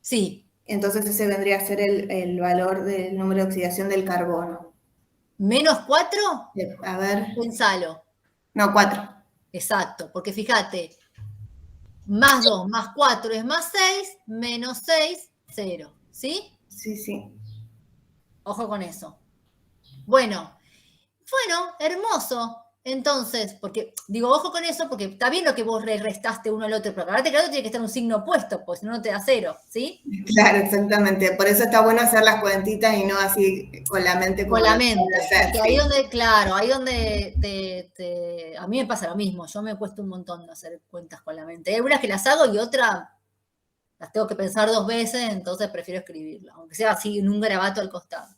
Sí.
Entonces ese vendría a ser el valor del número de oxidación del carbono.
¿-4?
A ver,
Pensalo.
no, 4.
Exacto. Porque fíjate, más 2 más 4 es más 6, menos 6, 0. ¿Sí?
Sí, sí.
Ojo con eso. Bueno, hermoso. Entonces, porque digo, ojo con eso, porque está bien lo que vos le restaste uno al otro, pero aparte que el otro tiene que estar un signo opuesto, pues si no, no te da 0, ¿sí?
Claro, exactamente. Por eso está bueno hacer las cuentitas y no así con la mente.
Con la mente. Porque ahí
sí.
donde, claro, ahí donde a mí me pasa lo mismo, yo me cuesta un montón de hacer cuentas con la mente. Hay algunas que las hago y otras las tengo que pensar 2 veces, entonces prefiero escribirlas, aunque sea así en un garabato al costado.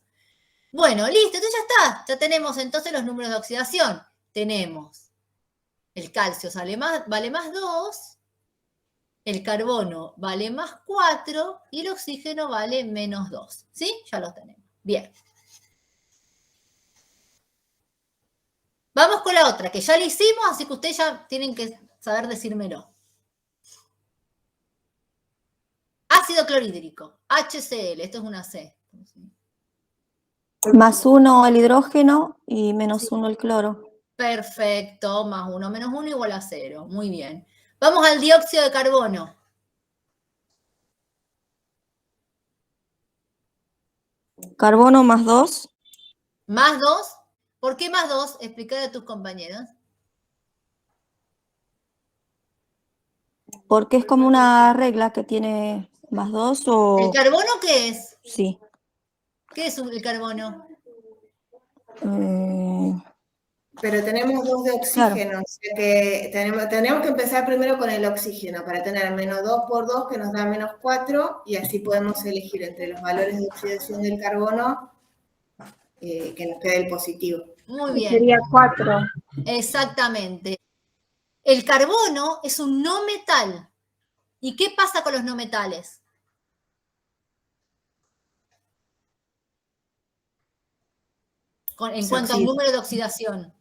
Bueno, listo, entonces ya está. Ya tenemos entonces los números de oxidación. Tenemos el calcio vale más 2, el carbono vale más 4 y el oxígeno vale -2. ¿Sí? Ya los tenemos. Bien. Vamos con la otra, que ya la hicimos, así que ustedes ya tienen que saber decírmelo. Ácido clorhídrico, HCl, esto es una C.
+1 el hidrógeno y -1 el cloro.
Perfecto, más 1 menos 1 igual a 0. Muy bien. Vamos al dióxido de carbono.
Carbono +2.
Más 2. ¿Por qué más 2? Explicar a tus compañeros.
Porque es como una regla que tiene +2 o...
¿El carbono qué es?
Sí.
¿Qué es el carbono?
Pero tenemos 2 de oxígeno,
Claro.
o sea que tenemos que empezar primero con el oxígeno para tener -2 por 2 que nos da -4 y así podemos elegir entre los valores de oxidación del carbono que nos quede el positivo.
Muy bien.
Sería 4.
Exactamente. El carbono es un no metal. ¿Y qué pasa con los no metales? En cuanto al número de oxidación.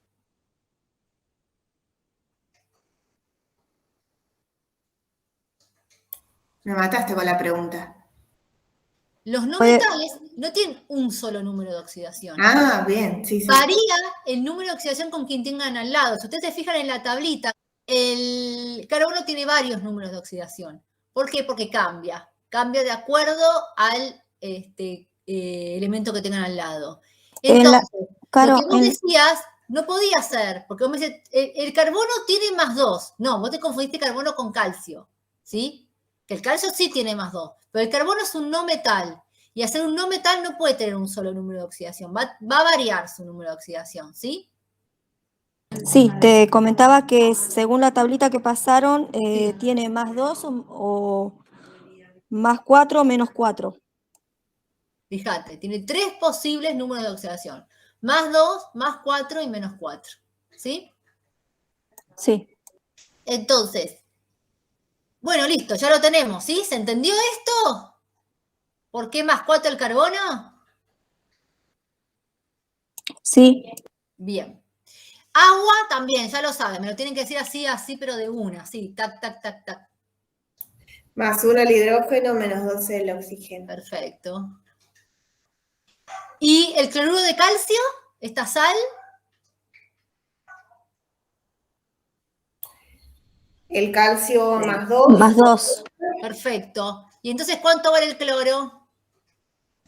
Me mataste con la pregunta.
Los no
Puede-
metales no tienen un solo número de oxidación.
Ah, bien, sí, sí.
Varía el número de oxidación con quien tengan al lado. Si ustedes se fijan en la tablita, el carbono tiene varios números de oxidación. ¿Por qué? Porque cambia. Cambia de acuerdo al elemento que tengan al lado. Entonces,
Caro,
lo que vos decías no podía ser, porque vos me decís, el carbono tiene +2. No, vos te confundiste carbono con calcio, ¿sí? Que el calcio sí tiene +2, pero el carbono es un no metal. Y hacer un no metal no puede tener un solo número de oxidación, va a variar su número de oxidación, ¿sí?
sí, te comentaba que según la tablita que pasaron,
Sí.
tiene +2 o +4 o -4.
Fíjate, tiene 3 posibles números de oxidación. +2, +4 y -4, ¿sí?
Sí.
Entonces, bueno, listo, ya lo tenemos, ¿sí? ¿Se entendió esto? ¿Por qué +4 el carbono?
Sí.
Bien. Agua también, ya lo saben, me lo tienen que decir así, así, pero de una, así, tac, tac, tac, tac.
+1 el hidrógeno, -2 el oxígeno.
Perfecto. ¿Y el cloruro de calcio? ¿Esta sal?
El calcio +2.
+2.
Perfecto. ¿Y entonces cuánto vale el cloro?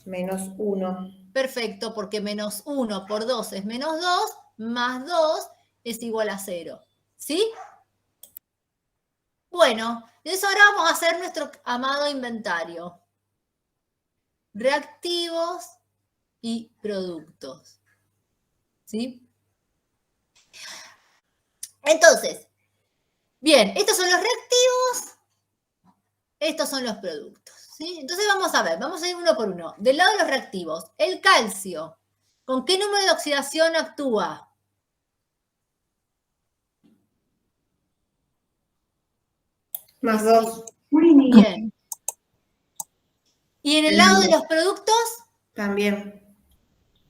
-1.
Perfecto, porque -1 por 2 es -2, más 2 es igual a 0. ¿Sí? Bueno, entonces ahora vamos a hacer nuestro amado inventario. Reactivos y productos. ¿Sí? Entonces, bien, estos son los reactivos, estos son los productos. ¿Sí? Entonces vamos a ver, vamos a ir uno por uno. Del lado de los reactivos, el calcio, ¿con qué número de oxidación actúa?
+2.
Bien. ¿Y en el lado de los productos?
También.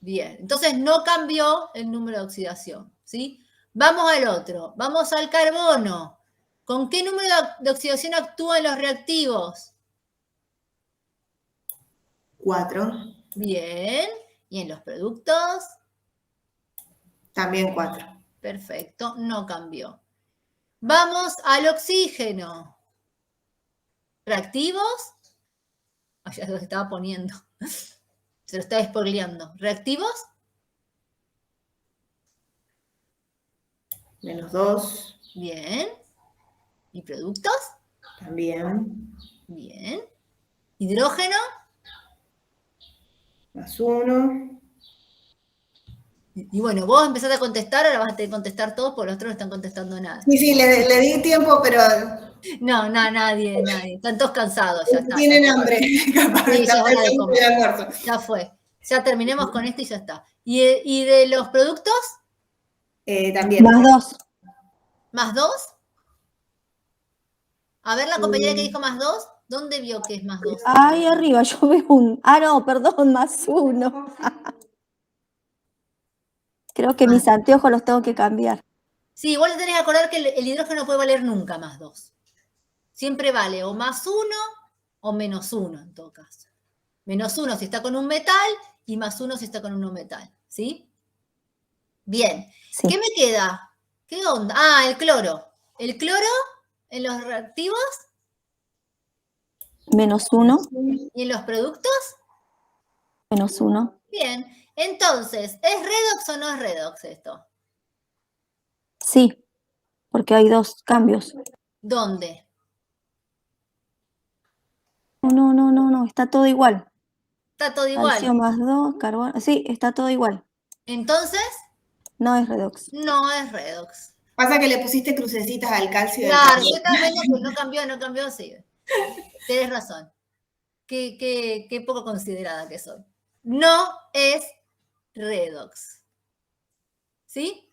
Bien. Entonces no cambió el número de oxidación. ¿Sí? Vamos al otro. Vamos al carbono. ¿Con qué número de oxidación actúan los reactivos?
4.
Bien. ¿Y en los productos?
También 4.
Perfecto, no cambió. Vamos al oxígeno. ¿Reactivos? Ah, ya se lo estaba poniendo. Se lo estaba spoileando. ¿Reactivos?
-2.
Bien. ¿Y productos?
También.
Bien. ¿Hidrógeno?
+1.
Y bueno, vos empezaste a contestar, ahora vas a tener que contestar todos, porque los otros no están contestando nada.
Sí, sí, le di tiempo, pero
No, nadie. Están todos cansados, ya está.
tienen hambre. Capaz
Sí, ya es hora de
están
comer.
el almuerzo.
Ya fue. Ya terminemos con esto y ya está. ¿Y de los productos?
También.
+2.
¿+2? A ver la compañera que dijo +2, ¿dónde vio que es +2?
Ahí arriba yo veo un... Ah, no, perdón, +1. Creo que mis anteojos los tengo que cambiar.
Sí, igual te tenés que acordar que el hidrógeno puede valer nunca +2. Siempre vale o +1 o -1 en todo caso. -1 si está con un metal y +1 si está con un no metal. ¿Sí? Bien.
Sí.
¿Qué me queda? ¿Qué onda? Ah, el cloro. ¿El cloro en los reactivos
-1.
y en los productos?
-1.
Bien. Entonces, ¿es redox o no es redox esto?
Sí, porque hay 2 cambios.
¿Dónde?
No, está todo igual.
Está todo
Calcio
igual.
+2, carbono. Sí, está todo igual.
Entonces,
No es redox.
no es redox.
Pasa que le pusiste crucecitas al calcio y al
Claro, yo
carbono.
estaba viendo que no cambió, sí. Tienes razón. Qué poco considerada que soy. No es redox. ¿Sí?